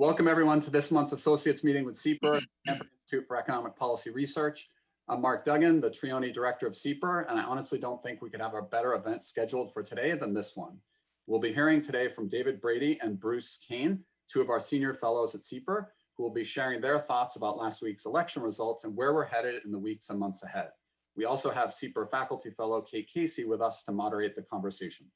Welcome everyone to this month's Associates meeting with SIEPR, Stanford Institute for Economic Policy Research. I'm Mark Duggan, the Trioni Director of SIEPR, and I honestly don't think we could have a better event scheduled for today than this one. We'll be hearing today from David Brady and Bruce Cain, two of our senior fellows at SIEPR, who will be sharing their thoughts about last week's election results and where we're headed in the weeks and months ahead. We also have SIEPR faculty fellow Kate Casey with us to moderate the conversation.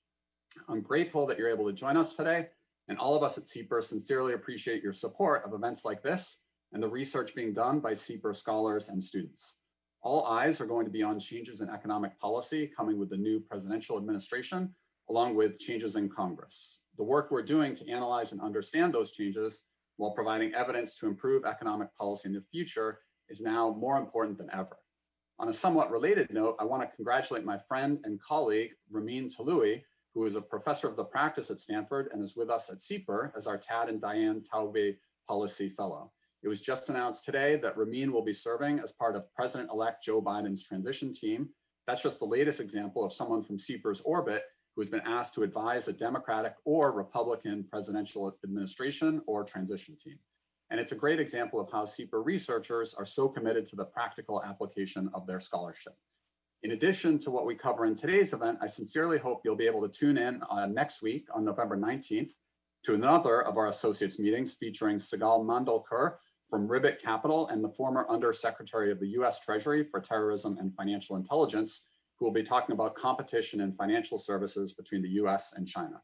I'm grateful that you're able to join us today, and all of us at SIEPR sincerely appreciate your support of events like this and the research being done by SIEPR scholars and students. All eyes are going to be on changes in economic policy coming with the new presidential administration, along with changes in Congress. The work we're doing to analyze and understand those changes while providing evidence to improve economic policy in the future is now more important than ever. On a somewhat related note, I want to congratulate my friend and colleague, Ramin Taloui, who is a professor of the practice at Stanford and is with us at SIEPR as our Tad and Diane Taube Policy Fellow. It was just announced today that Ramin will be serving as part of President-elect Joe Biden's transition team. That's just the latest example of someone from SIEPR's orbit who has been asked to advise a Democratic or Republican presidential administration or transition team. And it's a great example of how SIEPR researchers are so committed to the practical application of their scholarship. In addition to what we cover in today's event, I sincerely hope you'll be able to tune in next week on November 19th to another of our associates meetings featuring Sigal Mandolkar from Ribbit Capital and the former Undersecretary of the US Treasury for Terrorism and Financial Intelligence, who will be talking about competition in financial services between the US and China.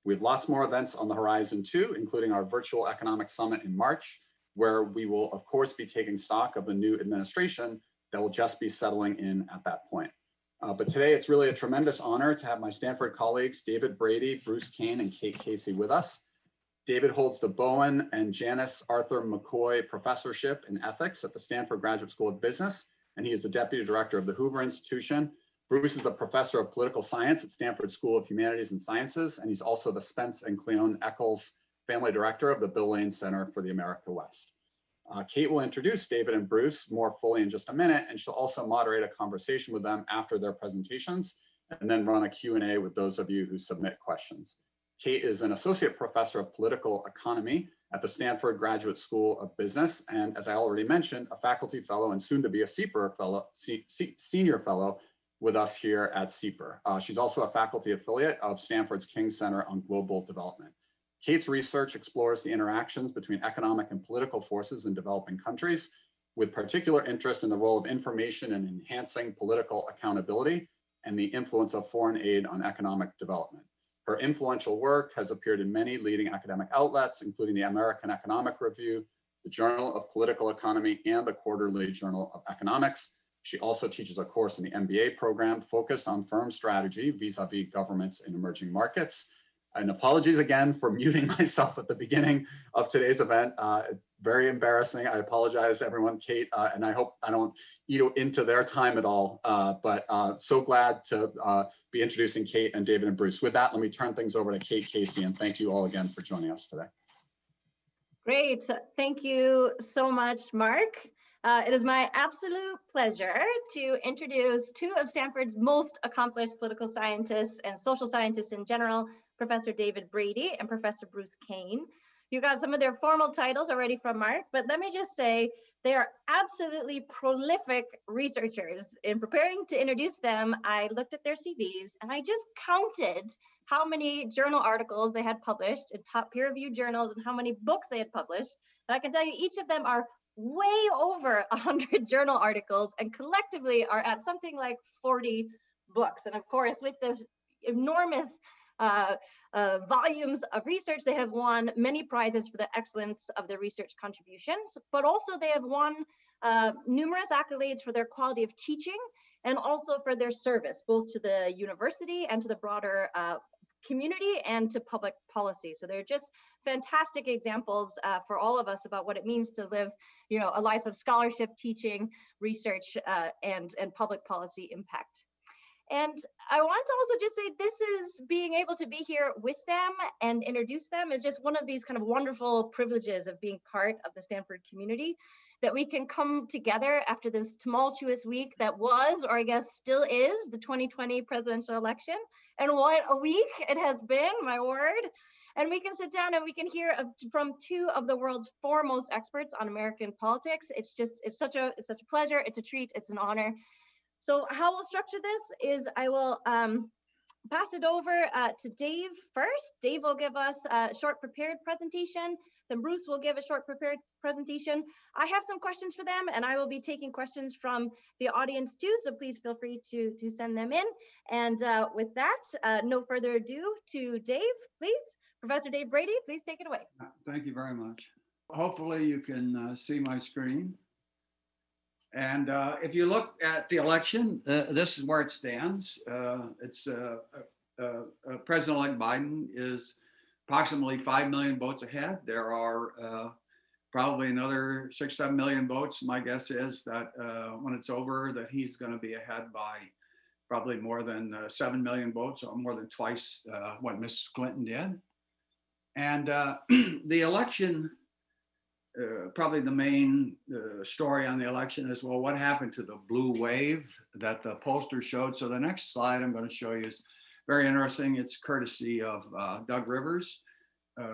We have lots more events on the horizon too, including our virtual economic summit in March, where we will of course be taking stock of the new administration that will just be settling in at that point. But today it's really a tremendous honor to have my Stanford colleagues, David Brady, Bruce Cain, and Kate Casey with us. David holds the Bowen and Janice Arthur McCoy Professorship in Ethics at the Stanford Graduate School of Business, and he is the Deputy Director of the Hoover Institution. Bruce is a Professor of Political Science at Stanford School of Humanities and Sciences, and he's also the Spence and Cleone Eccles Family Director of the Bill Lane Center for the America West. Kate will introduce David and Bruce more fully in just a minute, and she'll also moderate a conversation with them after their presentations, and then run a Q&A with those of you who submit questions. Kate is an Associate Professor of Political Economy at the Stanford Graduate School of Business, and as I already mentioned, a faculty fellow and soon to be a SIEPR fellow, senior fellow with us here at SIEPR. She's also a faculty affiliate of Stanford's King Center on Global Development. Kate's research explores the interactions between economic and political forces in developing countries, with particular interest in the role of information in enhancing political accountability and the influence of foreign aid on economic development. Her influential work has appeared in many leading academic outlets, including the American Economic Review, the Journal of Political Economy, and the Quarterly Journal of Economics. She also teaches a course in the MBA program focused on firm strategy vis-a-vis governments in emerging markets. And apologies again for muting myself at the beginning of today's event. Very embarrassing. I apologize, everyone, Kate, and I hope I don't eat into their time at all. But so glad to be introducing Kate and David and Bruce. With that, let me turn things over to Kate Casey, and thank you all again for joining us today. Great. Thank you so much, Mark. It is my absolute pleasure to introduce two of Stanford's most accomplished political scientists and social scientists in general, Professor David Brady and Professor Bruce Cain. You got some of their formal titles already from Mark, but let me just say they are absolutely prolific researchers. In preparing to introduce them, I looked at their CVs and I just counted how many journal articles they had published in top peer-reviewed journals and how many books they had published. And I can tell you each of them are way over 100 journal articles and collectively are at something like 40 books. And of course, with this enormous volumes of research, they have won many prizes for the excellence of their research contributions, but also they have won numerous accolades for their quality of teaching and also for their service, both to the university and to the broader community and to public policy. So they're just fantastic examples for all of us about what it means to live, a life of scholarship, teaching, research, and public policy impact. And I want to also just say this is being able to be here with them and introduce them is just one of these kind of wonderful privileges of being part of the Stanford community. that we can come together after this tumultuous week that was, or I guess still is, the 2020 presidential election. And what a week it has been, my word. And we can sit down and we can hear from two of the world's foremost experts on American politics. It's such a pleasure, it's a treat, it's an honor. So how we'll structure this is I will pass it over to Dave first. Dave will give us a short prepared presentation. Then Bruce will give a short prepared presentation. I have some questions for them, and I will be taking questions from the audience too, so please feel free to send them in. And with that, no further ado, to Dave, please. Professor Dave Brady, please take it away. Thank you very much. Hopefully you can see my screen. And if you look at the election, this is where it stands. President-elect Biden is approximately 5 million votes ahead. There are probably another 6-7 million votes. My guess is that when it's over, that he's going to be ahead by probably more than 7 million votes, or more than twice what Mrs. Clinton did. And the election, probably the main story on the election is, well, what happened to the blue wave that the pollsters showed? So the next slide I'm going to show you is very interesting. It's courtesy of Doug Rivers,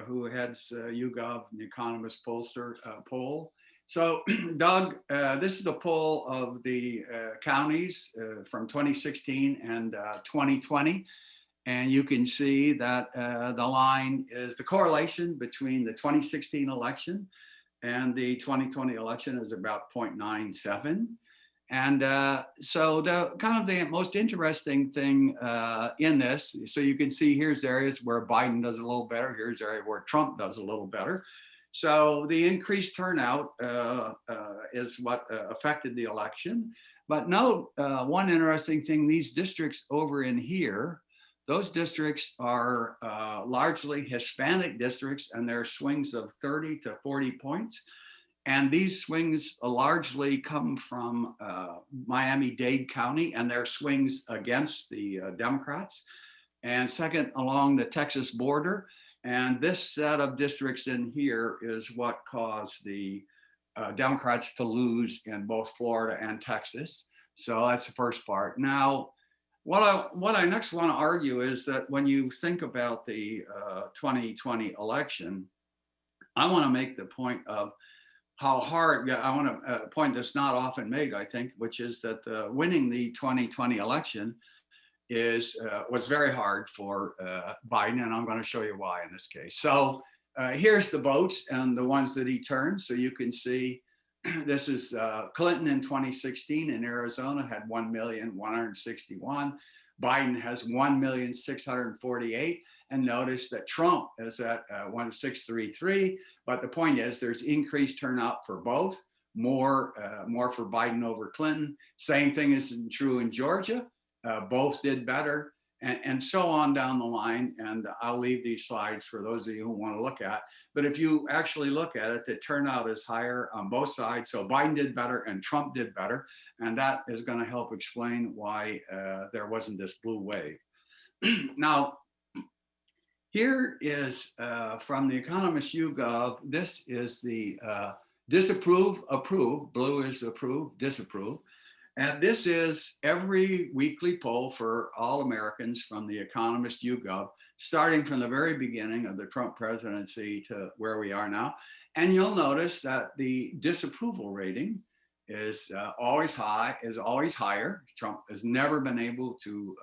who heads YouGov, the Economist pollster poll. So Doug, this is a poll of the counties from 2016 and 2020. And you can see that the line is the correlation between the 2016 election and the 2020 election is about 0.97. And so the kind of the most interesting thing in this, so you can see here's areas where Biden does a little better, here's area where Trump does a little better. So the increased turnout is what affected the election. But note one interesting thing, these districts over in here, those districts are largely Hispanic districts, and there are swings of 30 to 40 points. And these swings largely come from Miami-Dade County, and their swings against the Democrats. And second, along the Texas border. And this set of districts in here is what caused the Democrats to lose in both Florida and Texas. So that's the first part. Now, what I next want to argue is that when you think about the 2020 election, I want to make the point of how hard, I want to point that's not often made, I think, which is that winning the 2020 election was very hard for Biden, and I'm going to show you why in this case. So here's the votes and the ones that he turned. So you can see this is Clinton in 2016 in Arizona had 1,161,000. Biden has 1,648,000. And notice that Trump is at 1,633. But the point is there's increased turnout for both, more for Biden over Clinton. Same thing is true in Georgia. Both did better, and so on down the line. And I'll leave these slides for those of you who want to look at. But if you actually look at it, the turnout is higher on both sides. So Biden did better and Trump did better. And that is going to help explain why there wasn't this blue wave. Now, here is from the Economist YouGov. This is the disapprove, approve. Blue is approve, disapprove. And this is every weekly poll for all Americans from the Economist YouGov, starting from the very beginning of the Trump presidency to where we are now. And you'll notice that the disapproval rating is always high, is always higher. Trump has never been able to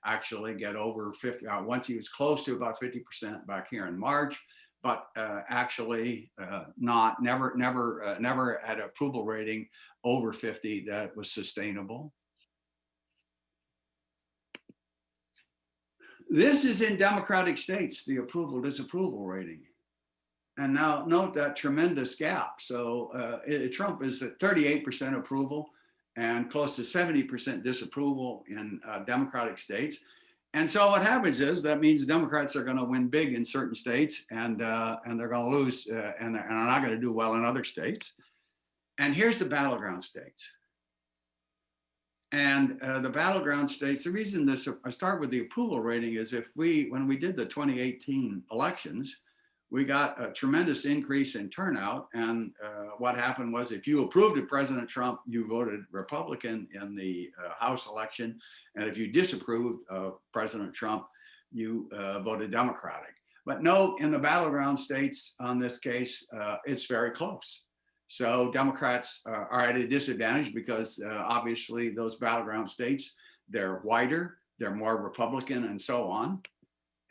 actually get over 50. Once he was close to about 50% back here in March, but actually never had approval rating over 50 that was sustainable. This is in Democratic states, the approval disapproval rating. And now note that tremendous gap. So Trump is at 38% approval and close to 70% disapproval in Democratic states. And so what happens is that means Democrats are going to win big in certain states, and they're going to lose, and they're not going to do well in other states. And here's the battleground states. And the battleground states, the reason I start with the approval rating is when we did the 2018 elections, we got a tremendous increase in turnout. And what happened was, if you approved of President Trump, you voted Republican in the House election. And if you disapproved of President Trump, you voted Democratic. But no, in the battleground states on this case, it's very close. So Democrats are at a disadvantage because obviously those battleground states, they're whiter, they're more Republican, and so on.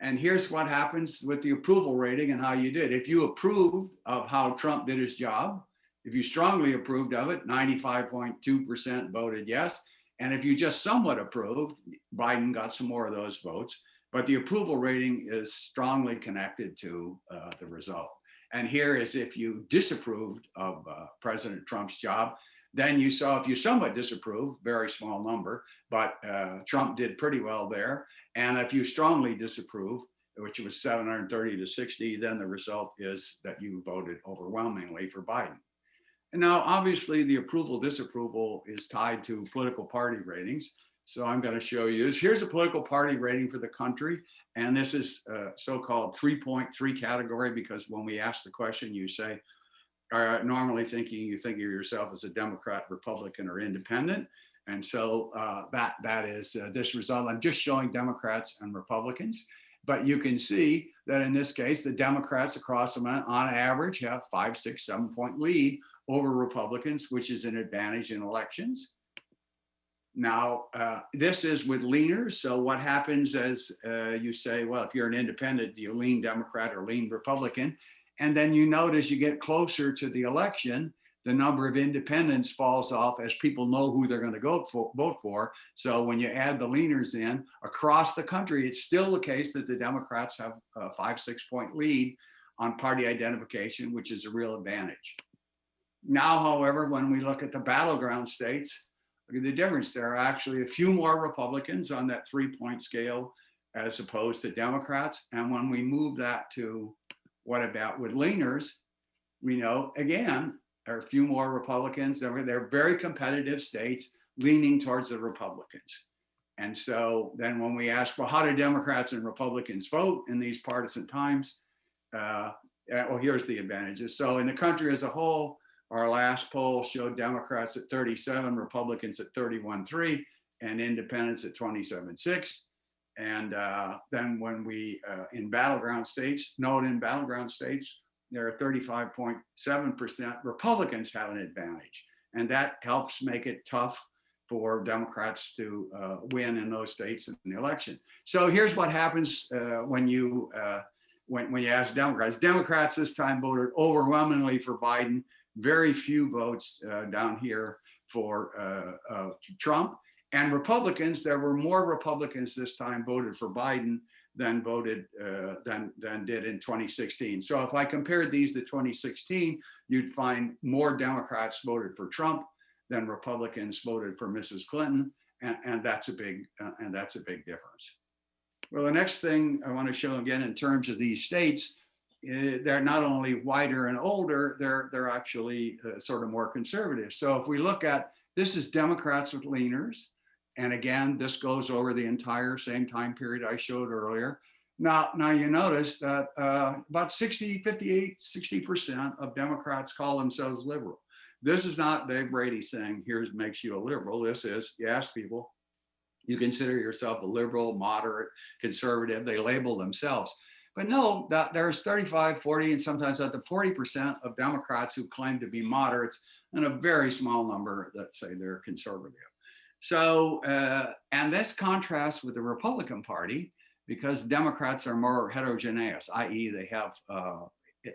And here's what happens with the approval rating and how you did. If you approved of how Trump did his job, if you strongly approved of it, 95.2% voted yes. And if you just somewhat approved, Biden got some more of those votes. But the approval rating is strongly connected to the result. And here is if you disapproved of President Trump's job, then you saw if you somewhat disapproved, very small number, but Trump did pretty well there. And if you strongly disapprove, which was 730 to 60, then the result is that you voted overwhelmingly for Biden. And now, obviously, the approval disapproval is tied to political party ratings. So I'm going to show you this. Here's a political party rating for the country. And this is so-called 3.3 category, because when we ask the question, you say, normally you think of yourself as a Democrat, Republican, or independent. And so that is this result. I'm just showing Democrats and Republicans. But you can see that in this case, the Democrats across the board on average have 5, 6, 7 point lead over Republicans, which is an advantage in elections. Now, this is with leaners. So what happens is you say, well, if you're an independent, do you lean Democrat or lean Republican? And then you notice you get closer to the election, the number of independents falls off as people know who they're going to vote for. So when you add the leaners in across the country, it's still the case that the Democrats have a 5, 6 point lead on party identification, which is a real advantage. Now, however, when we look at the battleground states, look at the difference. There are actually a few more Republicans on that 3-point scale as opposed to Democrats. And when we move that to what about with leaners, we know, again, there are a few more Republicans. They're very competitive states leaning towards the Republicans. And so then when we ask, well, how do Democrats and Republicans vote in these partisan times? Well, here's the advantages. So in the country as a whole, our last poll showed Democrats at 37, Republicans at 31.3, and independents at 27.6. And then when we, in battleground states, there are 35.7% Republicans have an advantage. And that helps make it tough for Democrats to win in those states in the election. So here's what happens when you ask Democrats. Democrats this time voted overwhelmingly for Biden, very few votes down here for Trump. And Republicans, there were more Republicans this time voted for Biden than did in 2016. So if I compared these to 2016, you'd find more Democrats voted for Trump than Republicans voted for Mrs. Clinton, and that's a big difference. Well, the next thing I want to show again in terms of these states, they're not only whiter and older, they're actually sort of more conservative. So if we look at, this is Democrats with leaners. And again, this goes over the entire same time period I showed earlier. Now you notice that about 60% of Democrats call themselves liberal. This is not Dave Brady saying, here's makes you a liberal. This is, you ask people, you consider yourself a liberal, moderate, conservative, they label themselves. But no, that there's 35, 40, and sometimes up to 40% of Democrats who claim to be moderates, and a very small number that say they're conservative. So, and this contrasts with the Republican Party because Democrats are more heterogeneous, i.e. they have,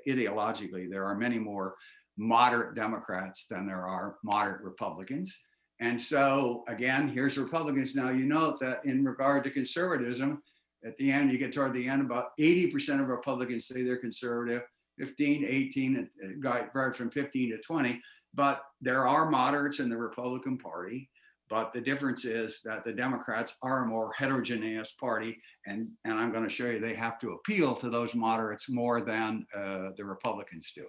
ideologically, there are many more moderate Democrats than there are moderate Republicans. And so, again, here's Republicans. Now, you note that in regard to conservatism, at the end, you get toward the end, about 80% of Republicans say they're conservative, 15, 18, vary from 15 to 20. But there are moderates in the Republican Party. But the difference is that the Democrats are a more heterogeneous party. And I'm going to show you they have to appeal to those moderates more than the Republicans do.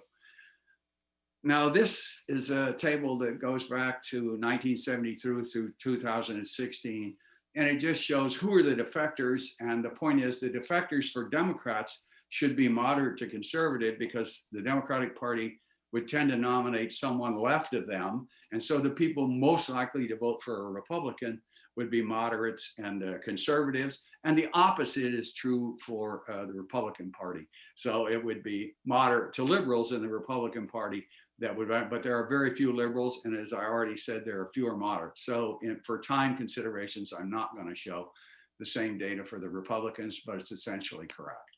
Now, this is a table that goes back to 1970 through 2016. And it just shows who are the defectors. And the point is the defectors for Democrats should be moderate to conservative, because the Democratic Party would tend to nominate someone left of them. And so the people most likely to vote for a Republican would be moderates and conservatives. And the opposite is true for the Republican Party. So it would be moderate to liberals in the Republican Party that would, but there are very few liberals. And as I already said, there are fewer moderates. So for time considerations, I'm not going to show the same data for the Republicans, but it's essentially correct.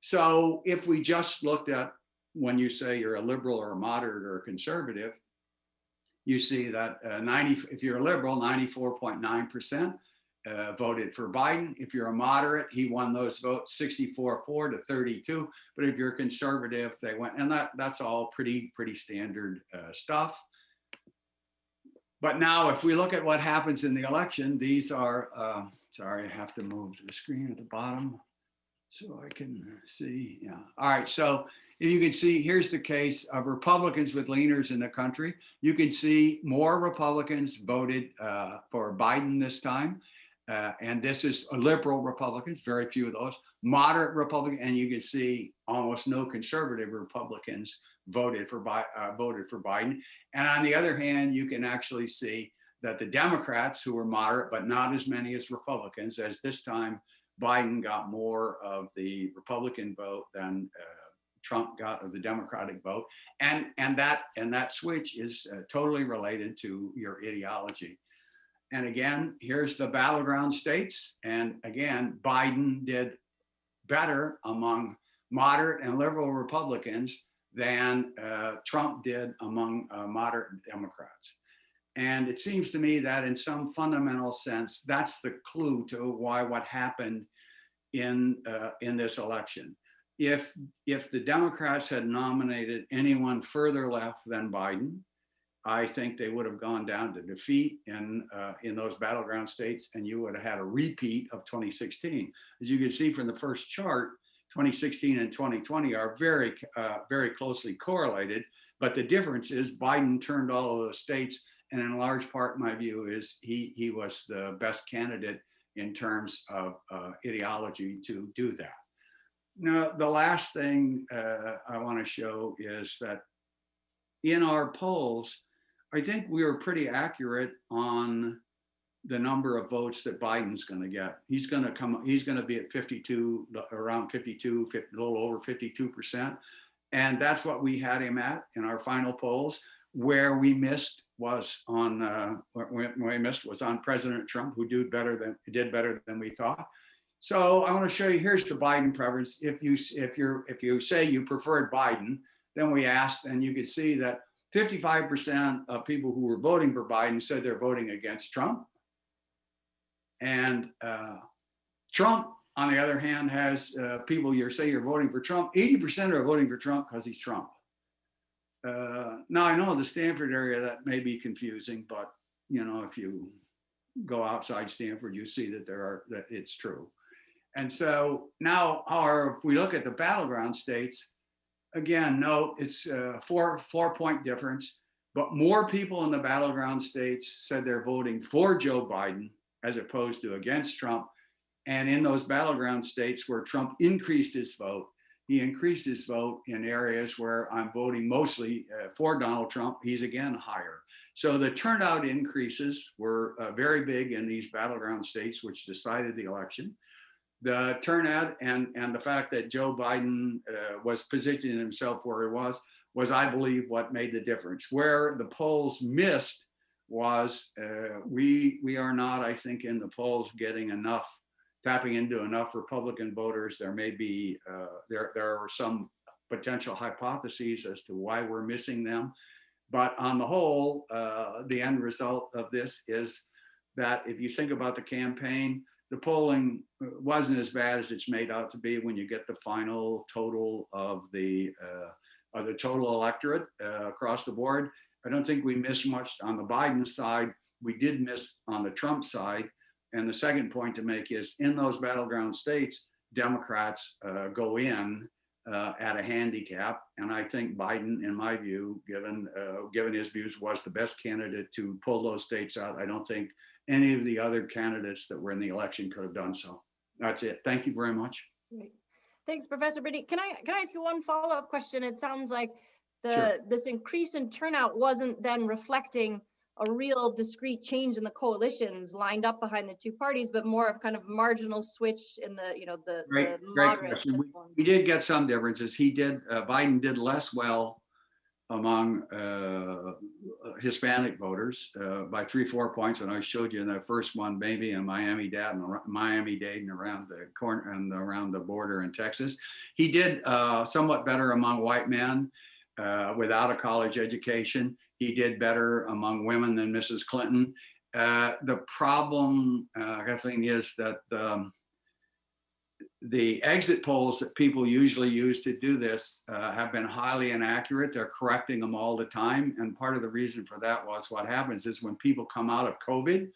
So if we just looked at, when you say you're a liberal or a moderate or a conservative, you see that if you're a liberal, 94.9% voted for Biden. If you're a moderate, he won those votes 64-4 to 32. But if you're a conservative, they went, and that's all pretty standard stuff. But now if we look at what happens in the election, these are, sorry, I have to move the screen at the bottom so I can see. Yeah. All right. So if you can see, here's the case of Republicans with leaners in the country. You can see more Republicans voted for Biden this time. And this is liberal Republicans, very few of those, moderate Republicans, and you can see almost no conservative Republicans voted for Biden. And on the other hand, you can actually see that the Democrats, who were moderate, but not as many as Republicans, as this time Biden got more of the Republican vote than Trump got of the Democratic vote. And that switch is totally related to your ideology. And again, here's the battleground states. And again, Biden did better among moderate and liberal Republicans than Trump did among moderate Democrats. And it seems to me that in some fundamental sense, that's the clue to why what happened in this election. If the Democrats had nominated anyone further left than Biden, I think they would have gone down to defeat in those battleground states, and you would have had a repeat of 2016. As you can see from the first chart, 2016 and 2020 are very, very closely correlated, but the difference is Biden turned all of those states, and in large part, my view is he was the best candidate in terms of ideology to do that. Now, the last thing I want to show is that in our polls, I think we were pretty accurate on the number of votes that Biden's going to get. He's going to be at 52, around 52, a little over 52%. And that's what we had him at in our final polls. Where we missed was on President Trump, who did better than we thought. So I want to show you, here's the Biden preference. If you say you preferred Biden, then we asked, and you could see that 55% of people who were voting for Biden said they're voting against Trump. And Trump, on the other hand, has people you say you're voting for Trump, 80% are voting for Trump because he's Trump. Now I know the Stanford area that may be confusing, but if you go outside Stanford, you see that it's true. And so now, if we look at the battleground states, again, note it's a 4-point difference, but more people in the battleground states said they're voting for Joe Biden as opposed to against Trump. And in those battleground states where Trump increased his vote, he increased his vote in areas where I'm voting mostly for Donald Trump. He's again higher. So the turnout increases were very big in these battleground states, which decided the election. The turnout and the fact that Joe Biden was positioning himself where he was, I believe, what made the difference. Where the polls missed was we are not, I think, in the polls getting enough, tapping into enough Republican voters. There may be, there are some potential hypotheses as to why we're missing them. But on the whole, the end result of this is that if you think about the campaign, the polling wasn't as bad as it's made out to be when you get the final total of the total electorate across the board. I don't think we missed much on the Biden side. We did miss on the Trump side. And the second point to make is in those battleground states, Democrats go in at a handicap. And I think Biden, in my view, given his views, was the best candidate to pull those states out. I don't think any of the other candidates that were in the election could have done so. That's it. Thank you very much. Great. Thanks, Professor Brady. Can I ask you one follow-up question? It sounds like Sure. this increase in turnout wasn't then reflecting a real discrete change in the coalitions lined up behind the two parties, but more of kind of marginal switch in the, the Great moderate. question. We did get some differences. Biden did less well among Hispanic voters by 3-4 points, and I showed you in the first one, maybe in Miami-Dade and around the corner and around the border in Texas. He did somewhat better among white men without a college education. He did better among women than Mrs. Clinton. The problem, Kathleen, is that the exit polls that people usually use to do this have been highly inaccurate. They're correcting them all the time. And part of the reason for that was what happens is when people come out of COVID,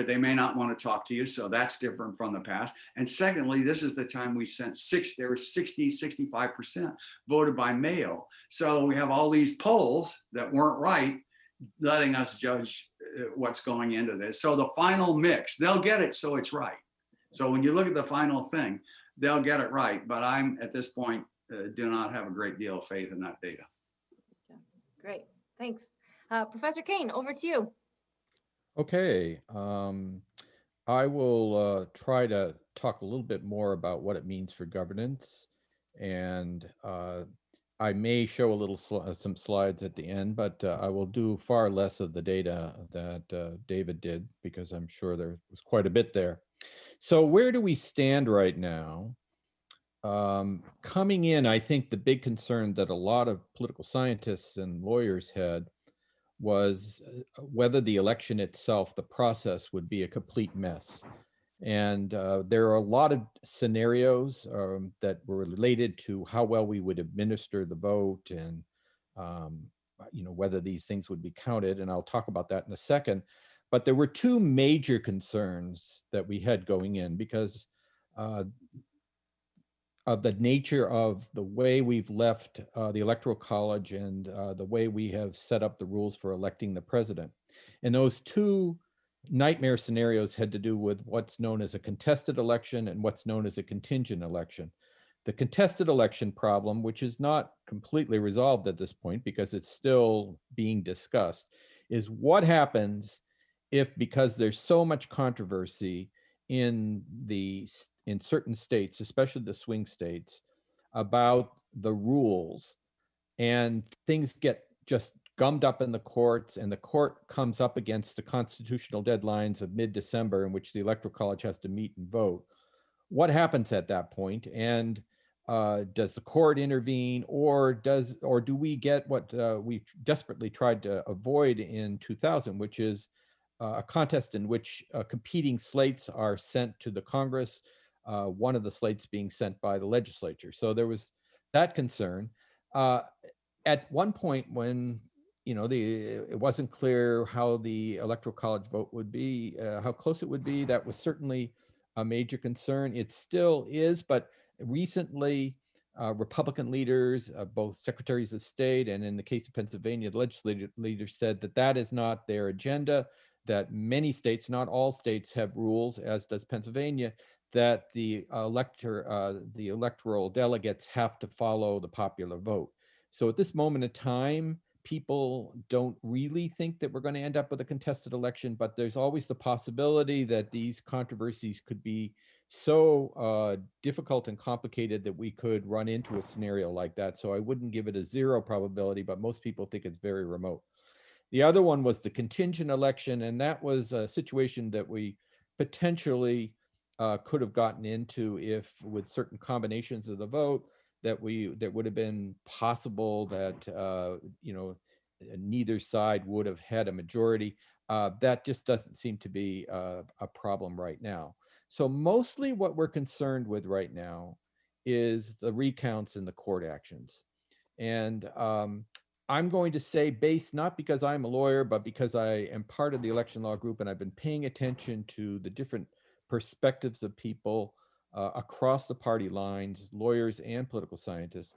they may not want to talk to you. So that's different from the past. And secondly, this is the time we sent there were 65% voted by mail. So we have all these polls that weren't right, letting us judge what's going into this. So the final mix, they'll get it so it's right. So when you look at the final thing, they'll get it right. But I'm, at this point, do not have a great deal of faith in that data. Great, thanks. Professor Cain, over to you. Okay, I will try to talk a little bit more about what it means for governance. And I may show a little some slides at the end, but I will do far less of the data that David did, because I'm sure there was quite a bit there. So where do we stand right now? Coming in, I think the big concern that a lot of political scientists and lawyers had was whether the election itself, the process, would be a complete mess. And there are a lot of scenarios that were related to how well we would administer the vote and whether these things would be counted. And I'll talk about that in a second. But there were two major concerns that we had going in because of the nature of the way we've left the Electoral College and the way we have set up the rules for electing the president. And those two nightmare scenarios had to do with what's known as a contested election and what's known as a contingent election. The contested election problem, which is not completely resolved at this point because it's still being discussed, is what happens if, because there's so much controversy in certain states, especially the swing states, about the rules, and things get just gummed up in the courts, and the court comes up against the constitutional deadlines of mid-December in which the Electoral College has to meet and vote. What happens at that point? And does the court intervene, or do we get what we desperately tried to avoid in 2000, which is a contest in which competing slates are sent to the Congress, one of the slates being sent by the legislature. So there was that concern. At one point when it wasn't clear how the Electoral College vote would be, how close it would be, that was certainly a major concern. It still is, but recently Republican leaders, both secretaries of state and in the case of Pennsylvania, the legislative leaders said that that is not their agenda, that many states, not all states, have rules, as does Pennsylvania, that the electoral delegates have to follow the popular vote. So at this moment in time, people don't really think that we're going to end up with a contested election, but there's always the possibility that these controversies could be so difficult and complicated that we could run into a scenario like that. So I wouldn't give it a 0 probability, but most people think it's very remote. The other one was the contingent election, and that was a situation that we potentially could have gotten into if, with certain combinations of the vote, that would have been possible that neither side would have had a majority. That just doesn't seem to be a problem right now. So mostly what we're concerned with right now is the recounts and the court actions. And I'm going to say, based not because I'm a lawyer, but because I am part of the election law group and I've been paying attention to the different perspectives of people across the party lines, lawyers and political scientists,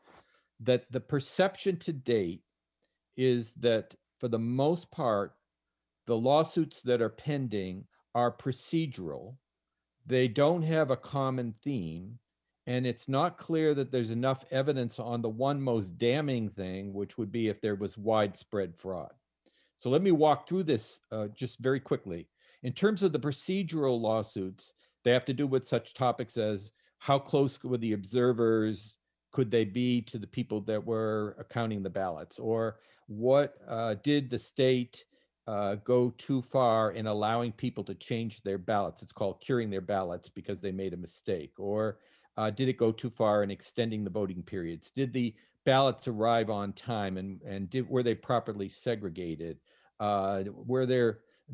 that the perception to date is that for the most part, the lawsuits that are pending are procedural, They don't have a common theme, and it's not clear that there's enough evidence on the one most damning thing, which would be if there was widespread fraud. So let me walk through this just very quickly. In terms of the procedural lawsuits, they have to do with such topics as how close were the observers, could they be to the people that were counting the ballots, or what did the state go too far in allowing people to change their ballots? It's called curing their ballots because they made a mistake. Or did it go too far in extending the voting periods? Did the ballots arrive on time, and were they properly segregated?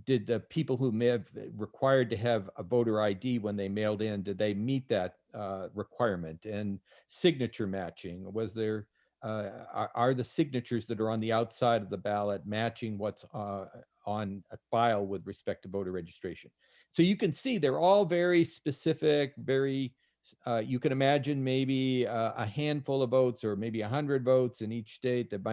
Did the people who may have required to have a voter ID when they mailed in, did they meet that requirement? And signature matching, was there, are the signatures that are on the outside of the ballot matching what's on a file with respect to voter registration? So you can see they're all very specific, very, you can imagine maybe a handful of votes or maybe 100 votes in each state that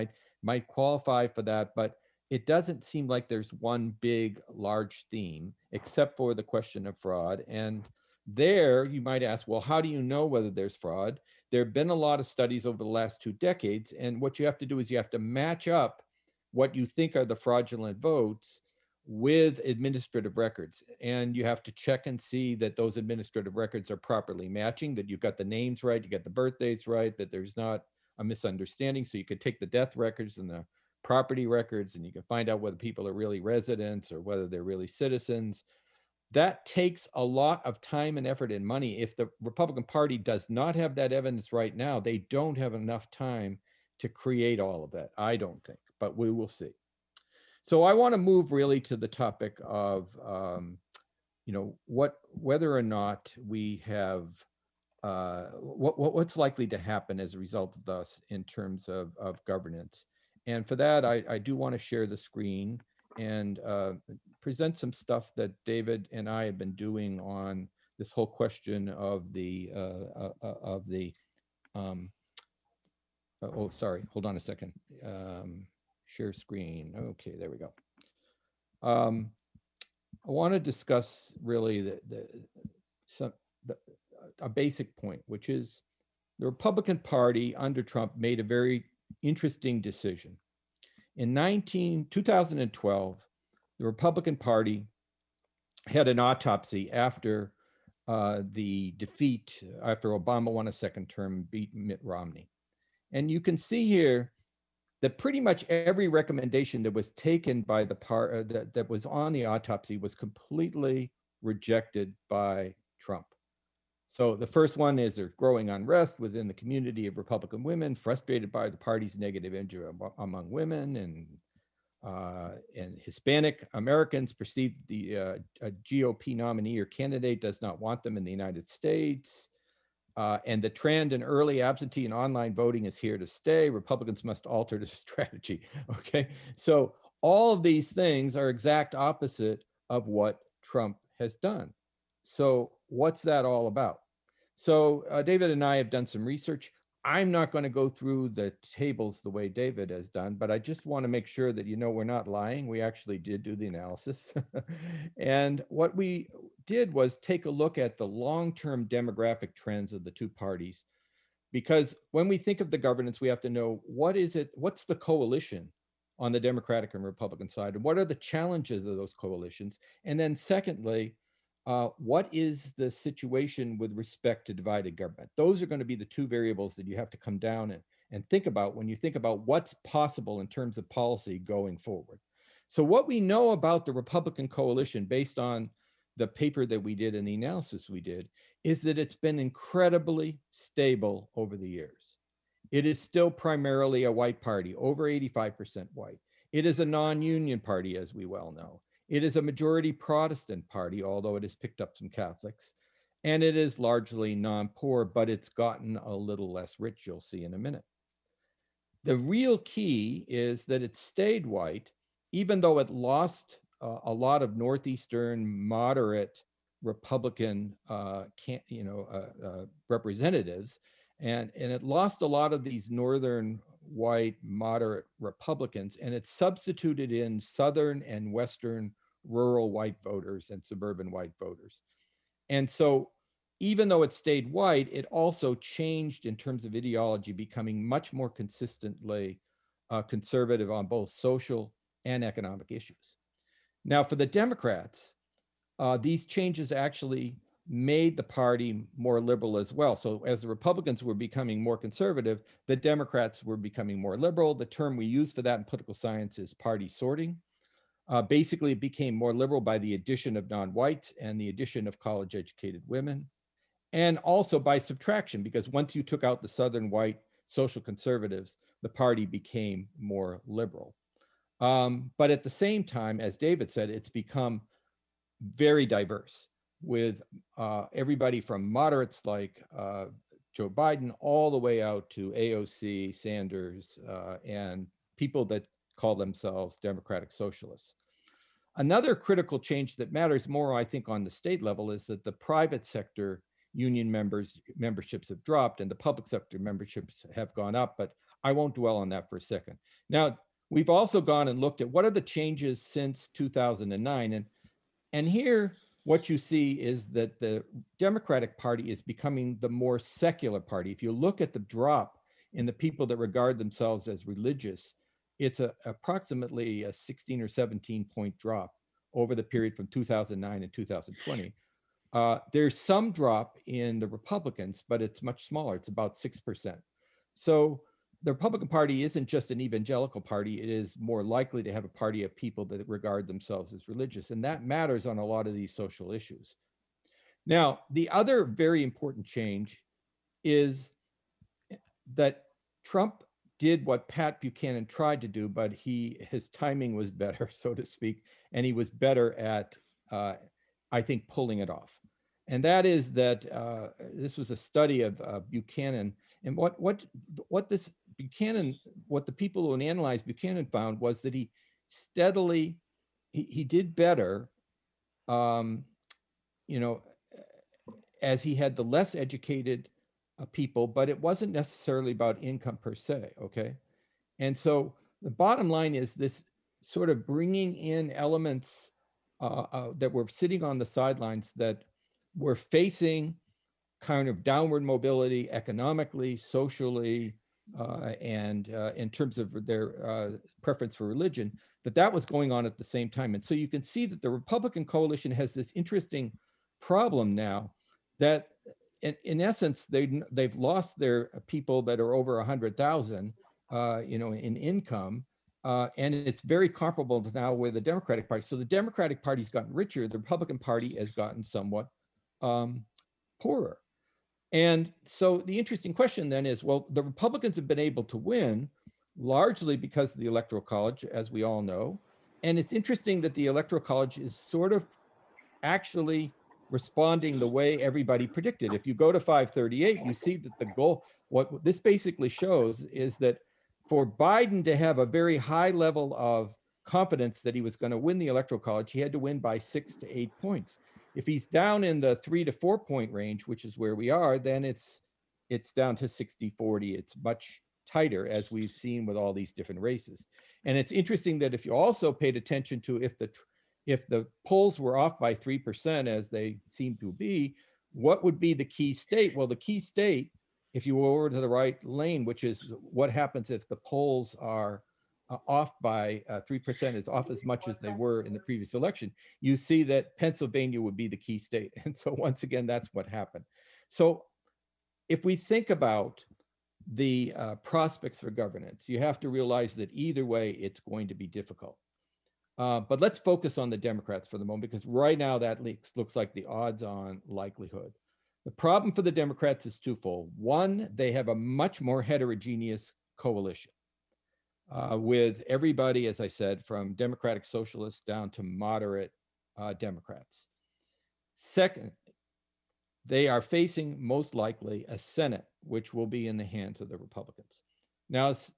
might qualify for that, but it doesn't seem like there's one big, large theme, except for the question of fraud. And there you might ask, well, how do you know whether there's fraud? There have been a lot of studies over the last 2 decades, and what you have to do is you have to match up what you think are the fraudulent votes with administrative records. And you have to check and see that those administrative records are properly matching, that you've got the names right, you got the birthdates right, that there's not a misunderstanding. So you could take the death records and the property records, and you can find out whether people are really residents or whether they're really citizens. That takes a lot of time and effort and money. If the Republican Party does not have that evidence right now, they don't have enough time to create all of that, I don't think, but we will see. So I want to move really to the topic of, whether or not we have, what's likely to happen as a result of this in terms of governance. And for that, I do want to share the screen and present some stuff that David and I have been doing on this whole question of the, oh, sorry, hold on a second. Share screen. Okay, there we go. I want to discuss really a basic point, which is the Republican Party under Trump made a very interesting decision. In 2012, the Republican Party had an autopsy after the defeat, after Obama won a second term and beat Mitt Romney. And you can see here that pretty much every recommendation that was taken by the that was on the autopsy was completely rejected by Trump. So the first one is there's growing unrest within the community of Republican women, frustrated by the party's negative image among women, and Hispanic Americans perceive the a GOP nominee or candidate does not want them in the United States. And the trend in early absentee and online voting is here to stay. Republicans must alter the strategy. Okay, so all of these things are exact opposite of what Trump has done. So what's that all about? So David and I have done some research. I'm not going to go through the tables the way David has done, but I just want to make sure that we're not lying. We actually did do the analysis. And what we did was take a look at the long-term demographic trends of the two parties, because when we think of the governance, we have to know what's the coalition on the Democratic and Republican side, and what are the challenges of those coalitions? And then secondly, what is the situation with respect to divided government? Those are going to be the two variables that you have to come down and think about when you think about what's possible in terms of policy going forward. So what we know about the Republican coalition, based on the paper that we did and the analysis we did, is that it's been incredibly stable over the years. It is still primarily a white party, over 85% white. It is a non-union party, as we well know. It is a majority Protestant party, although it has picked up some Catholics. And it is largely non-poor, but it's gotten a little less rich, you'll see in a minute. The real key is that it stayed white, even though it lost a lot of Northeastern moderate Republican representatives, and it lost a lot of these Northern white moderate Republicans, and it substituted in Southern and Western rural white voters and suburban white voters. And so even though it stayed white, it also changed in terms of ideology, becoming much more consistently conservative on both social and economic issues. Now, for the Democrats, these changes actually made the party more liberal as well. So as the Republicans were becoming more conservative, the Democrats were becoming more liberal. The term we use for that in political science is party sorting. Basically, it became more liberal by the addition of non-whites and the addition of college-educated women, and also by subtraction, because once you took out the Southern white social conservatives, the party became more liberal. But at the same time, as David said, it's become very diverse, with everybody from moderates like Joe Biden all the way out to AOC, Sanders, and people that call themselves democratic socialists. Another critical change that matters more, I think, on the state level is that the private sector union memberships have dropped and the public sector memberships have gone up, but I won't dwell on that for a second. Now, we've also gone and looked at what are the changes since 2009, and here, what you see is that the Democratic Party is becoming the more secular party. If you look at the drop in the people that regard themselves as religious, it's approximately a 16 or 17 point drop over the period from 2009 and 2020. There's some drop in the Republicans, but it's much smaller. It's about 6%. So the Republican Party isn't just an evangelical party. It is more likely to have a party of people that regard themselves as religious. And that matters on a lot of these social issues. Now, the other very important change is that Trump did what Pat Buchanan tried to do, but his timing was better, so to speak, and he was better at, I think, pulling it off. And that is that this was a study of Buchanan, and what the people who analyzed Buchanan found was that he steadily he did better, you know, as he had the less educated people, but it wasn't necessarily about income per se, okay? And so the bottom line is this sort of bringing in elements that were sitting on the sidelines that were facing kind of downward mobility economically, socially, and in terms of their preference for religion, that was going on at the same time. And so you can see that the Republican coalition has this interesting problem now that in essence, they've lost their people that are over 100,000, in income. And it's very comparable to now with the Democratic Party. So the Democratic Party's gotten richer, the Republican Party has gotten somewhat poorer. And so the interesting question then is, well, the Republicans have been able to win largely because of the Electoral College, as we all know. And it's interesting that the Electoral College is sort of actually responding the way everybody predicted. If you go to 538, you see that the goal, what this basically shows is that for Biden to have a very high level of confidence that he was going to win the Electoral College, he had to win by 6 to 8 points. If he's down in the 3 to 4 point range, which is where we are, then it's down to 60-40. It's much tighter, as we've seen with all these different races. And it's interesting that if you also paid attention to if the polls were off by 3%, as they seem to be, what would be the key state? Well, the key state, if you were over to the right lane, which is what happens if the polls are off by 3%, it's off as much as they were in the previous election, you see that Pennsylvania would be the key state. And so once again, that's what happened. So if we think about the prospects for governance, you have to realize that either way, it's going to be difficult. But let's focus on the Democrats for the moment, because right now that looks like the odds-on likelihood. The problem for the Democrats is twofold. One, they have a much more heterogeneous coalition with everybody, as I said, from Democratic Socialists down to moderate Democrats. Second, they are facing most likely a Senate, which will be in the hands of the Republicans. Now, as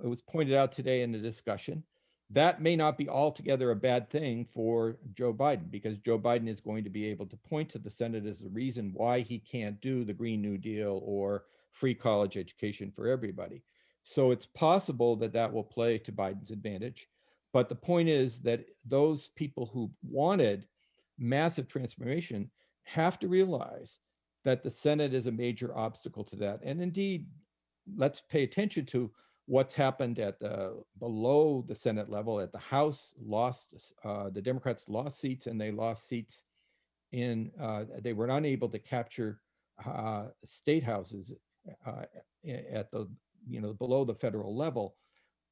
it was pointed out today in the discussion, that may not be altogether a bad thing for Joe Biden, because Joe Biden is going to be able to point to the Senate as the reason why he can't do the Green New Deal or free college education for everybody. So it's possible that that will play to Biden's advantage. But the point is that those people who wanted massive transformation have to realize that the Senate is a major obstacle to that. And indeed, let's pay attention to what's happened at the below the Senate level. At the House, the Democrats lost seats, and they lost seats in they were unable to capture state houses at the below the federal level.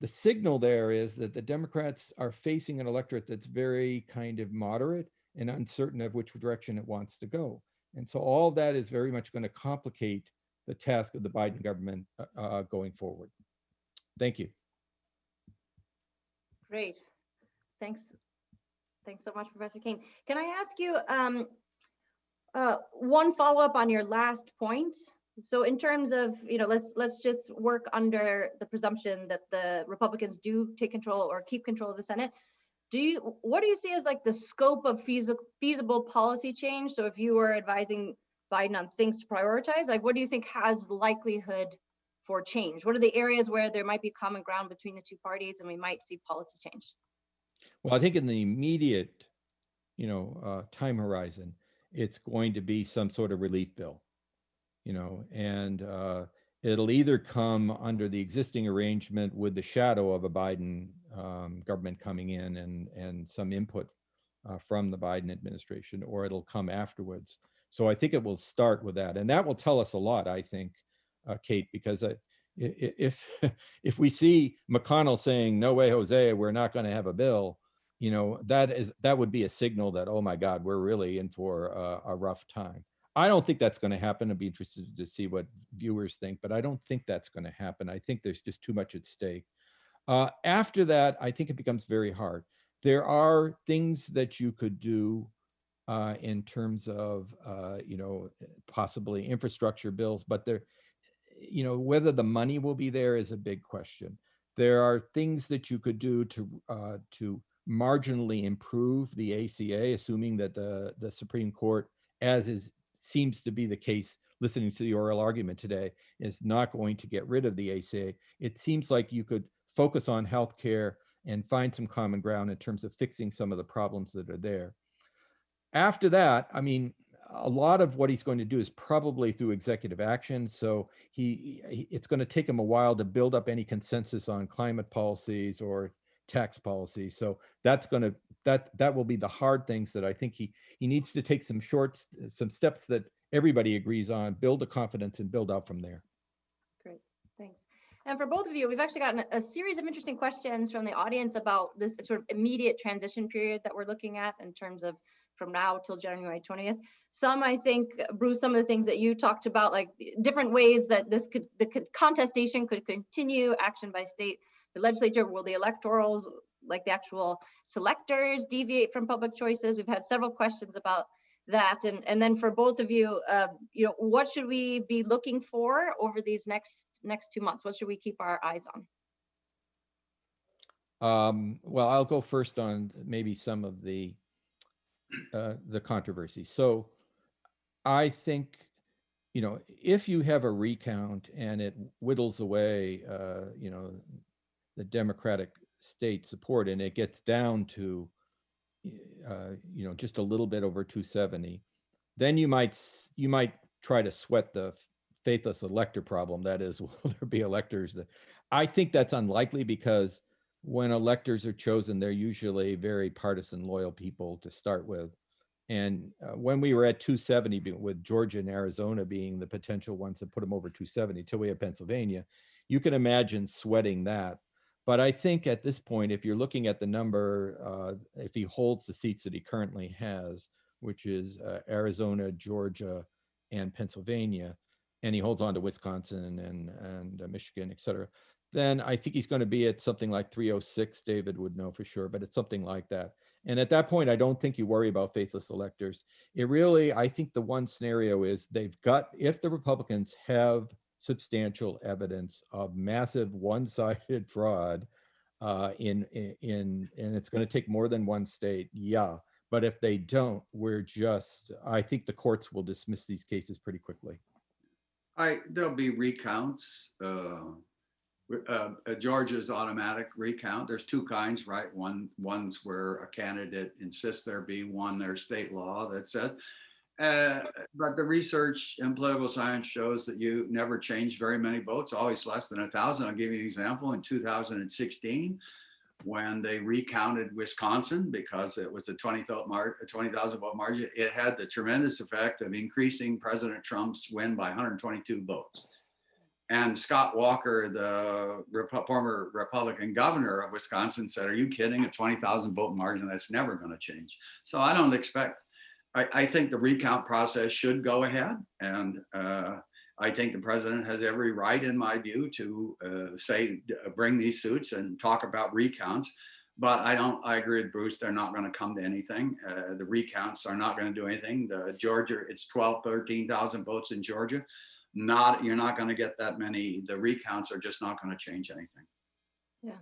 The signal there is that the Democrats are facing an electorate that's very kind of moderate and uncertain of which direction it wants to go. And so all that is very much going to complicate the task of the Biden government going forward. Thank you. Great. Thanks. Thanks so much, Professor Cain. Can I ask you one follow-up on your last point? So in terms of, let's just work under the presumption that the Republicans do take control or keep control of the Senate. What do you see as like the scope of feasible policy change? So if you were advising Biden on things to prioritize, like what do you think has likelihood for change? What are the areas where there might be common ground between the two parties and we might see policy change? Well, I think in the immediate, time horizon, it's going to be some sort of relief bill, and it'll either come under the existing arrangement with the shadow of a Biden government coming in and some input from the Biden administration, or it'll come afterwards. So I think it will start with that, and that will tell us a lot, I think, Kate, because if we see McConnell saying, "No way, Jose, we're not going to have a bill," that would be a signal that, oh my God, we're really in for a rough time. I don't think that's going to happen. I'd be interested to see what viewers think, but I don't think that's going to happen. I think there's just too much at stake. After that, I think it becomes very hard. There are things that you could do in terms of, possibly infrastructure bills, but whether the money will be there is a big question. There are things that you could do to marginally improve the ACA, assuming that the Supreme Court, seems to be the case, listening to the oral argument today, is not going to get rid of the ACA. It seems like you could focus on healthcare and find some common ground in terms of fixing some of the problems that are there. After that, I mean, a lot of what he's going to do is probably through executive action. So it's going to take him a while to build up any consensus on climate policies or tax policy. So that will be the hard things that I think he needs to take some steps that everybody agrees on, build a confidence, and build out from there. Great, thanks. And for both of you, we've actually gotten a series of interesting questions from the audience about this sort of immediate transition period that we're looking at in terms of from now till January 20th. Some, I think, Bruce, some of the things that you talked about, like different ways that the contestation could continue, action by state, the legislature, will the electorals, like the actual selectors, deviate from public choices? We've had several questions about that. And then for both of you, what should we be looking for over these next 2 months? What should we keep our eyes on? Well, I'll go first on maybe some of the controversy. So I think, if you have a recount and it whittles away, the Democratic state support, and it gets down to, just a little bit over 270, then you might try to sweat the faithless elector problem. That is, will there be electors that? I think that's unlikely, because when electors are chosen, they're usually very partisan, loyal people to start with. And when we were at 270, with Georgia and Arizona being the potential ones that put them over 270 till we have Pennsylvania, you can imagine sweating that. But I think at this point, if you're looking at the number, if he holds the seats that he currently has, which is Arizona, Georgia, and Pennsylvania, and he holds on to Wisconsin and Michigan, et cetera, then I think he's going to be at something like 306. David would know for sure, but it's something like that. And at that point, I don't think you worry about faithless electors. I think the one scenario is if the Republicans have substantial evidence of massive one-sided fraud, and it's going to take more than one state, yeah. But if they don't, I think the courts will dismiss these cases pretty quickly. There'll be recounts. Georgia's automatic recount. There's two kinds, right? One's where a candidate insists there be one. There's state law that says, But the research in political science shows that you never change very many votes, always less than 1,000. I'll give you an example. In 2016, when they recounted Wisconsin, because it was a 20,000 vote margin, it had the tremendous effect of increasing President Trump's win by 122 votes. And Scott Walker, the former Republican governor of Wisconsin, said, "Are you kidding? A 20,000 vote margin, that's never going to change." So I don't expect, I think the recount process should go ahead. And I think the president has every right, in my view, to bring these suits and talk about recounts. But I agree with Bruce, they're not going to come to anything. The recounts are not going to do anything. Georgia, it's 13,000 votes in Georgia. You're not going to get that many. The recounts are just not going to change anything. Yeah.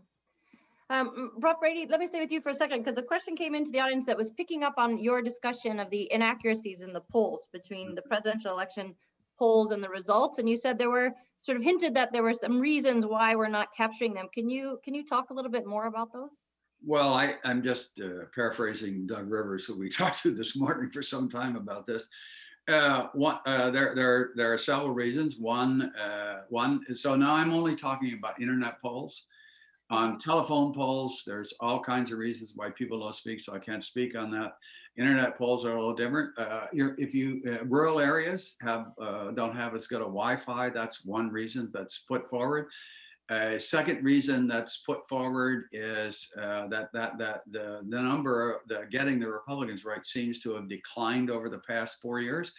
Prof. Brady, let me stay with you for a second, because a question came into the audience that was picking up on your discussion of the inaccuracies in the polls between the presidential election polls and the results. And you said there were sort of hinted that there were some reasons why we're not capturing them. Can you talk a little bit more about those? Well, I'm just paraphrasing Doug Rivers, who we talked to this morning for some time about this. There are several reasons. One, so now I'm only talking about internet polls. On telephone polls, there's all kinds of reasons why people don't speak, so I can't speak on that. Internet polls are a little different. Rural areas don't have as good a Wi-Fi. That's one reason that's put forward. Second reason that's put forward is that the number getting the Republicans right seems to have declined over the past 4 years.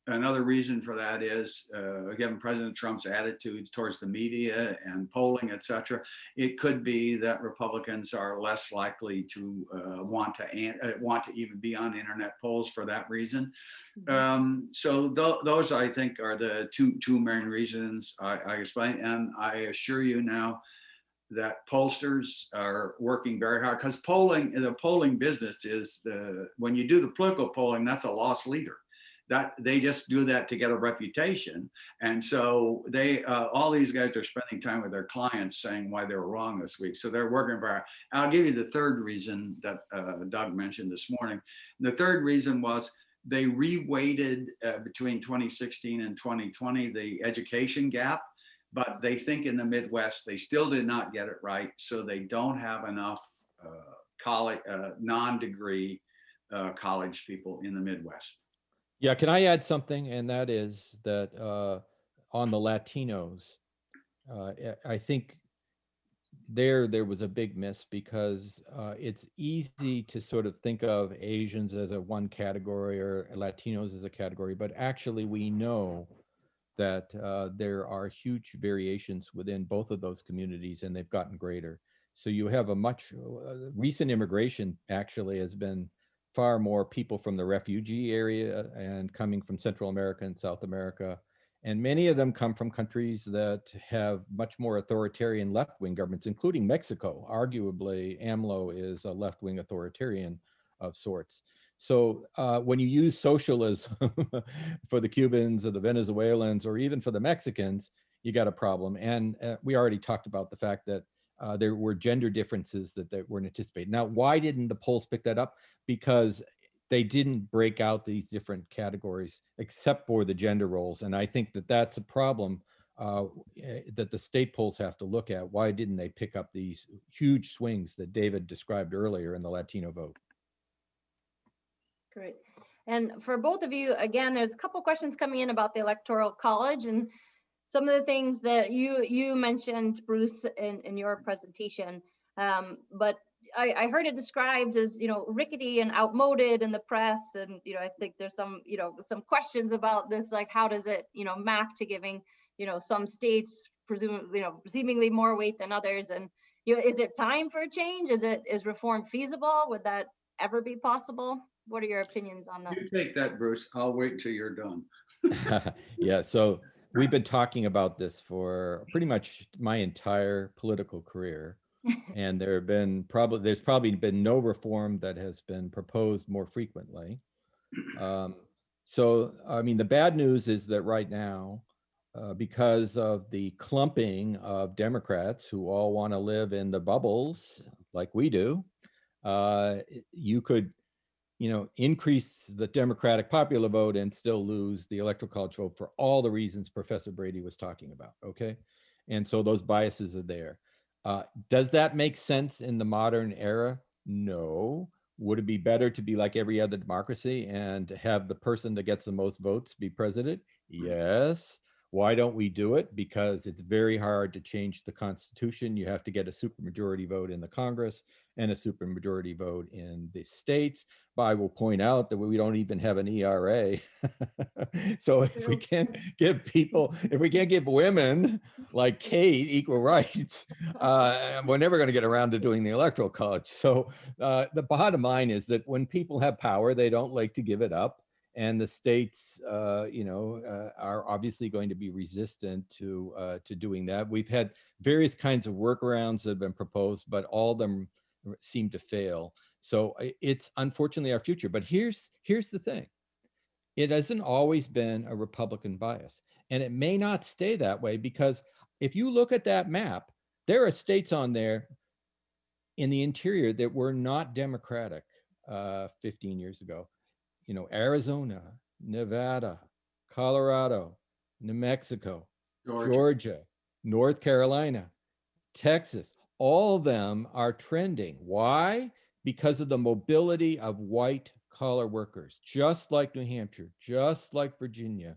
Another reason for that is, given President Trump's attitude towards the media and polling, et cetera, it could be that Republicans are less likely to want to even be on internet polls for that reason. So those, I think, are the two main reasons I explained. And I assure you now that pollsters are working very hard, because the polling business is, when you do the political polling, that's a loss leader. That they just do that to get a reputation. And so all these guys are spending time with their clients saying why they were wrong this week. So they're working very hard. I'll give you the third reason that Doug mentioned this morning. The third reason was they reweighted between 2016 and 2020, the education gap, but they think in the Midwest, they still did not get it right. So they don't have enough college, non-degree college people in the Midwest. Yeah, can I add something? And that is that on the Latinos, I think there was a big miss, because it's easy to sort of think of Asians as a one category or Latinos as a category, but actually we know that there are huge variations within both of those communities, and they've gotten greater. So you have a much recent immigration actually has been far more people from the refugee area and coming from Central America and South America. And many of them come from countries that have much more authoritarian left-wing governments, including Mexico. Arguably, AMLO is a left-wing authoritarian of sorts. So when you use socialism for the Cubans or the Venezuelans or even for the Mexicans, you got a problem. And we already talked about the fact that there were gender differences that weren't anticipated. Now, why didn't the polls pick that up? Because they didn't break out these different categories except for the gender roles. And I think that that's a problem that the state polls have to look at. Why didn't they pick up these huge swings that David described earlier in the Latino vote? Great. And for both of you, again, there's a couple questions coming in about the Electoral College and some of the things that you mentioned, Bruce, in your presentation. But I heard it described as, rickety and outmoded in the press. And, I think there's some questions about this, like, how does it, map to giving, some states presumably, seemingly more weight than others? And, is it time for a change? Is reform feasible? Would that ever be possible? What are your opinions on that? You take that, Bruce. I'll wait until you're done. Yeah, so we've been talking about this for pretty much my entire political career. And there's probably been no reform that has been proposed more frequently. So, I mean, the bad news is that right now, because of the clumping of Democrats who all want to live in the bubbles like we do, you could increase the Democratic popular vote and still lose the Electoral College vote for all the reasons Professor Brady was talking about, okay? And so those biases are there. Does that make sense in the modern era? No. Would it be better to be like every other democracy and have the person that gets the most votes be president? Yes. Why don't we do it? Because it's very hard to change the Constitution. You have to get a supermajority vote in the Congress and a supermajority vote in the states. But I will point out that we don't even have an ERA. So if we can't give people, if we can't give women like Kate equal rights, we're never going to get around to doing the Electoral College. So the bottom line is that when people have power, they don't like to give it up. And the states, are obviously going to be resistant to doing that. We've had various kinds of workarounds that have been proposed, but all of them seem to fail. So it's unfortunately our future. But here's the thing. It hasn't always been a Republican bias. And it may not stay that way, because if you look at that map, there are states on there in the interior that were not Democratic 15 years ago. Arizona, Nevada, Colorado, New Mexico, Georgia, North Carolina, Texas, all of them are trending. Why? Because of the mobility of white collar workers, just like New Hampshire, just like Virginia.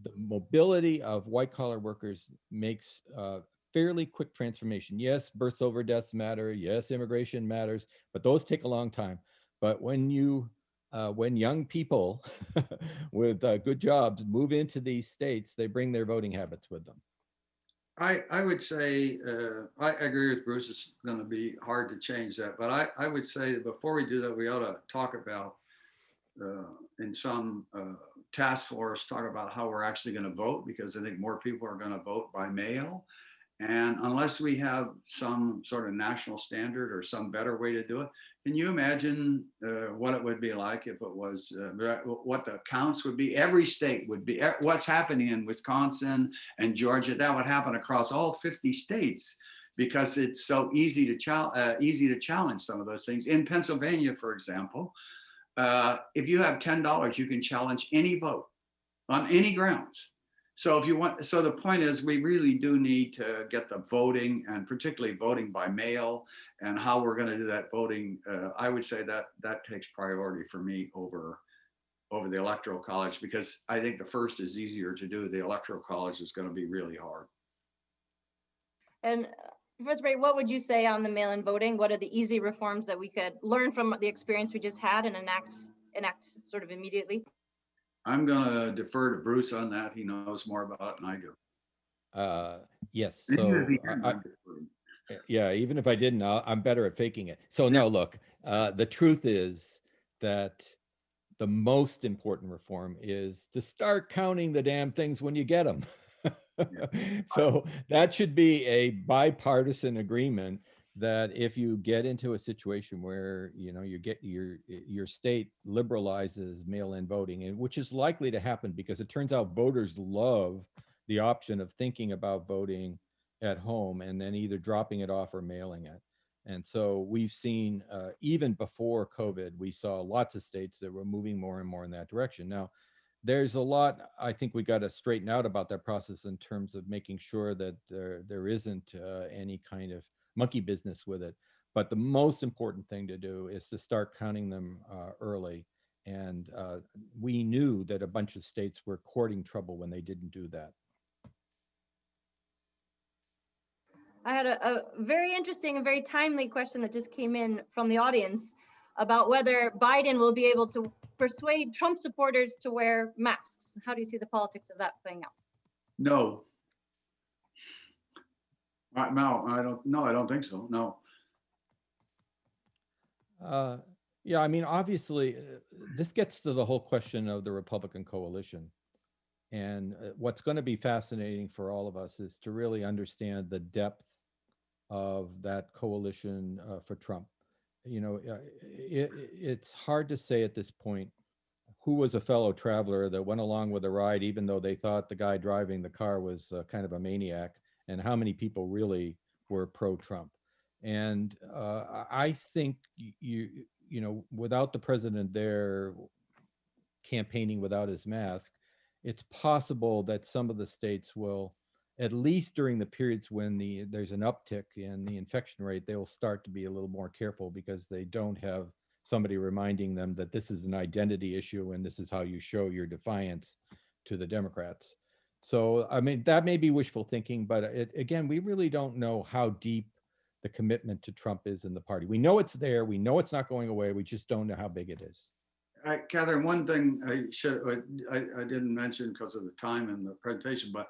The mobility of white collar workers makes fairly quick transformation. Yes, births over deaths matter. Yes, immigration matters, but those take a long time. But when young people with good jobs move into these states, they bring their voting habits with them. I would say, I agree with Bruce, it's going to be hard to change that. But I would say that before we do that, we ought to talk about, in some task force, talk about how we're actually going to vote, because I think more people are going to vote by mail. And unless we have some sort of national standard or some better way to do it, can you imagine what it would be like if it was, what the counts would be? Every state would be, what's happening in Wisconsin and Georgia, that would happen across all 50 states, because it's so easy to challenge some of those things. In Pennsylvania, for example, if you have $10, you can challenge any vote on any grounds. So if you want, so the point is, we really do need to get the voting, and particularly voting by mail, and how we're going to do that voting. I would say that takes priority for me over the Electoral College, because I think the first is easier to do. The Electoral College is going to be really hard. And Professor Brady, what would you say on the mail-in voting? What are the easy reforms that we could learn from the experience we just had and enact sort of immediately? I'm going to defer to Bruce on that. He knows more about it than I do. Yes. So yeah, even if I didn't, I'm better at faking it. So no, look, the truth is that the most important reform is to start counting the damn things when you get them. So that should be a bipartisan agreement, that if you get into a situation where you get your state liberalizes mail-in voting, and which is likely to happen, because it turns out voters love the option of thinking about voting at home and then either dropping it off or mailing it. And so we've seen, even before COVID, we saw lots of states that were moving more and more in that direction. Now, there's a lot I think we got to straighten out about that process, in terms of making sure that there isn't any kind of monkey business with it. But the most important thing to do is to start counting them early. And we knew that a bunch of states were courting trouble when they didn't do that. I had a very interesting and very timely question that just came in from the audience about whether Biden will be able to persuade Trump supporters to wear masks. How do you see the politics of that playing out? No. No, I don't. No, I don't think so. No. Yeah, I mean, obviously, this gets to the whole question of the Republican coalition. And what's going to be fascinating for all of us is to really understand the depth of that coalition for Trump. It's hard to say at this point who was a fellow traveler that went along with the ride, even though they thought the guy driving the car was kind of a maniac, and how many people really were pro-Trump. And I think you know, without the president there campaigning without his mask, it's possible that some of the states will, at least during the periods when there's an uptick in the infection rate, they will start to be a little more careful because they don't have somebody reminding them that this is an identity issue and this is how you show your defiance to the Democrats. So, I mean, that may be wishful thinking, but again, we really don't know how deep the commitment to Trump is in the party. We know it's there. We know it's not going away. We just don't know how big it is. Catherine, one thing I didn't mention because of the time in the presentation, but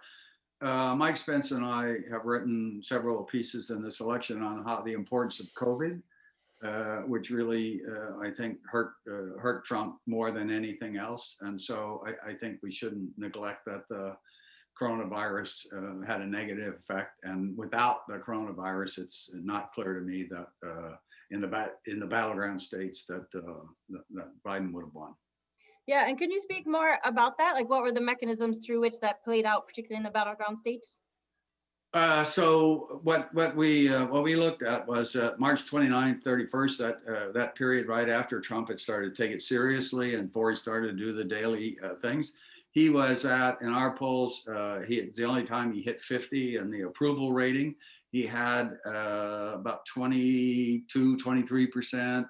Mike Spence and I have written several pieces in this election on how the importance of COVID, which really I think hurt Trump more than anything else. And so I think we shouldn't neglect that the coronavirus had a negative effect. And without the coronavirus, it's not clear to me that in the battleground states that Biden would have won. Yeah, and can you speak more about that? Like, what were the mechanisms through which that played out, particularly in the battleground states? So what we looked at was March 29th, 31st, that period right after Trump had started to take it seriously and before he started to do the daily things. He was at, in our polls, it's the only time he hit 50 in the approval rating. He had about 22, 23%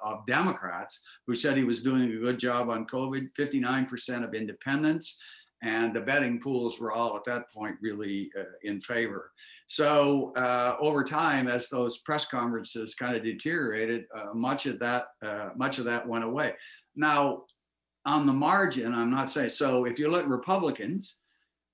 of Democrats who said he was doing a good job on COVID, 59% of independents, and the betting pools were all at that point really in favor. So over time, as those press conferences kind of deteriorated, much of that went away. Now, on the margin, I'm not saying, so if you look at Republicans,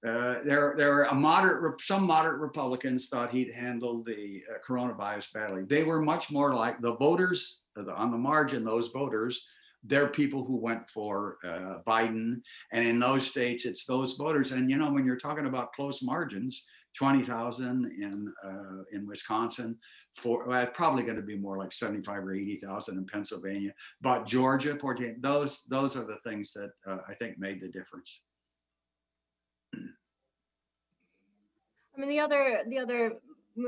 there are some moderate Republicans thought he'd handled the coronavirus badly. They were much more like the voters on the margin. Those voters, they're people who went for Biden, and in those states, it's those voters. And you know, when you're talking about close margins, 20,000 in Wisconsin, probably going to be more like 75 or 80,000 in Pennsylvania. But Georgia, 14. Those are the things that I think made the difference. I mean, the other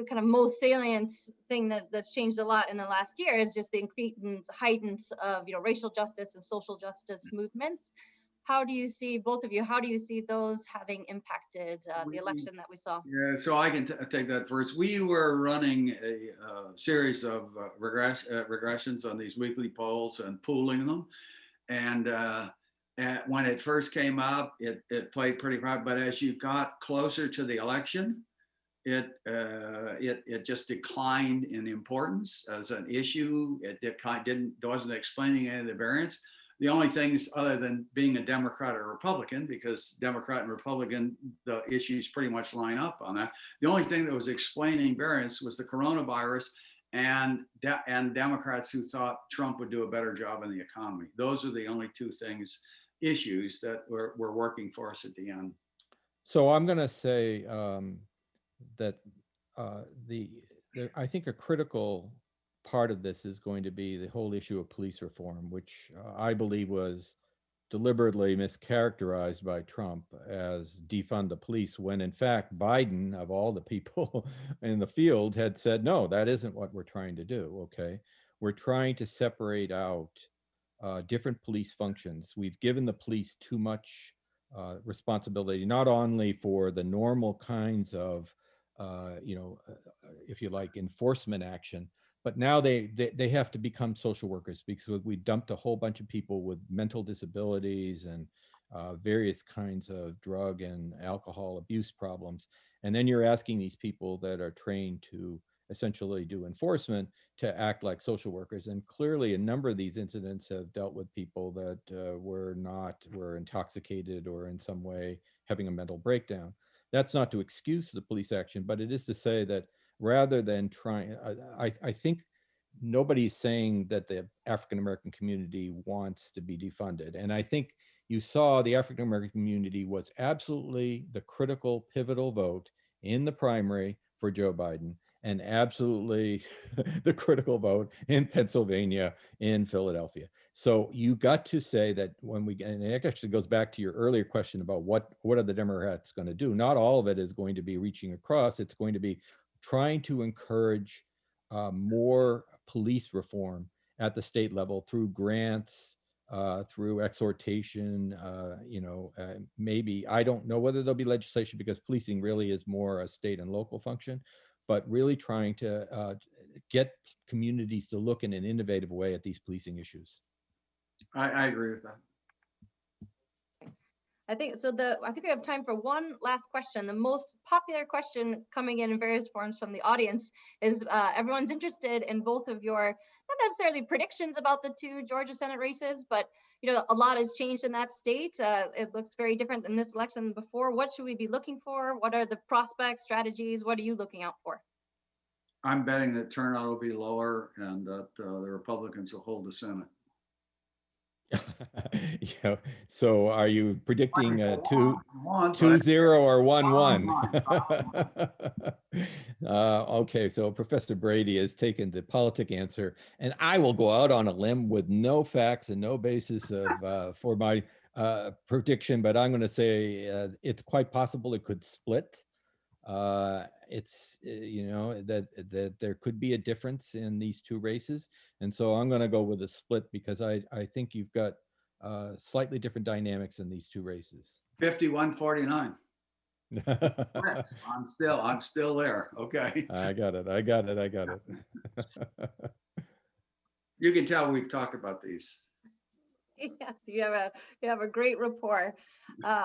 kind of most salient thing that's changed a lot in the last year is just the increasing heightened of racial justice and social justice movements. How do you see, both of you, how do you see those having impacted the election that we saw? Yeah, so I can take that first. We were running a series of regressions on these weekly polls and pooling them. And when it first came up, it played pretty hard. But as you got closer to the election, it just declined in importance as an issue. It wasn't explaining any of the variants. The only things other than being a Democrat or Republican, because Democrat and Republican, the issues pretty much line up on that. The only thing that was explaining variance was the coronavirus and Democrats who thought Trump would do a better job in the economy. Those are the only two issues that were working for us at the end. So I'm going to say that I think a critical part of this is going to be the whole issue of police reform, which I believe was deliberately mischaracterized by Trump as defund the police, when in fact Biden, of all the people in the field, had said, no, that isn't what we're trying to do, okay? We're trying to separate out different police functions. We've given the police too much responsibility, not only for the normal kinds of, if you like, enforcement action, but now they have to become social workers, because we dumped a whole bunch of people with mental disabilities and various kinds of drug and alcohol abuse problems. And then you're asking these people that are trained to essentially do enforcement to act like social workers. And clearly a number of these incidents have dealt with people that were intoxicated or in some way having a mental breakdown. That's not to excuse the police action, but it is to say that rather than trying, I think nobody's saying that the African-American community wants to be defunded. And I think you saw the African-American community was absolutely the critical pivotal vote in the primary for Joe Biden, and absolutely the critical vote in Pennsylvania, in Philadelphia. So you got to say that and it actually goes back to your earlier question about what are the Democrats going to do? Not all of it is going to be reaching across. It's going to be trying to encourage more police reform at the state level through grants, through exhortation, maybe, I don't know whether there'll be legislation because policing really is more a state and local function, but really trying to get communities to look in an innovative way at these policing issues. I agree with that. I think we have time for one last question. The most popular question coming in various forms from the audience is everyone's interested in both of your, not necessarily predictions about the two Georgia Senate races, but a lot has changed in that state. It looks very different in this election than before. What should we be looking for? What are the prospects, strategies? What are you looking out for? I'm betting that turnout will be lower and that the Republicans will hold the Senate. So are you predicting 2-0 or 1-1? Okay, so Professor Brady has taken the politic answer, and I will go out on a limb with no facts and no basis of for my prediction, but I'm going to say it's quite possible it could split. It's that there could be a difference in these two races, and so I'm going to go with a split because I think you've got slightly different dynamics in these two races. 51-49. I'm still there. Okay. I got it. You can tell we've talked about these. Yes, you have a great rapport.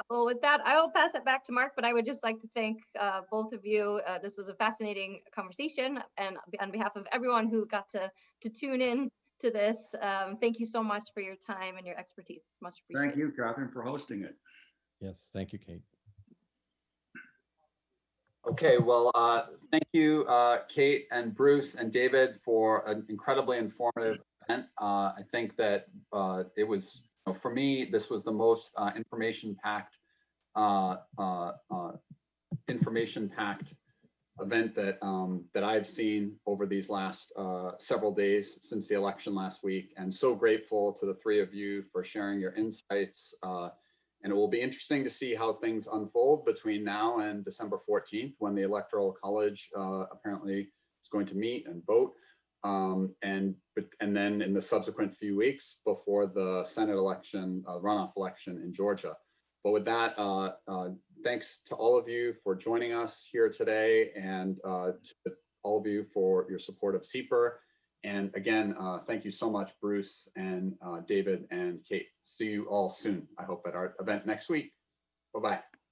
Well, with that, I will pass it back to Mark, but I would just like to thank both of you. This was a fascinating conversation, and on behalf of everyone who got to tune in to this, thank you so much for your time and your expertise. It's much appreciated. Thank you, Catherine, for hosting it. Yes, thank you, Kate. Okay, well, thank you, Kate and Bruce and David, for an incredibly informative event. I think that it was, for me, this was the most information-packed event that I've seen over these last several days since the election last week, and so grateful to the three of you for sharing your insights. And it will be interesting to see how things unfold between now and December 14th, when the Electoral College apparently is going to meet and vote. And then in the subsequent few weeks before the Senate election, runoff election in Georgia. But with that, thanks to all of you for joining us here today, and to all of you for your support of SIEPR. And again, thank you so much, Bruce and David and Kate. See you all soon, I hope, at our event next week. Bye-bye.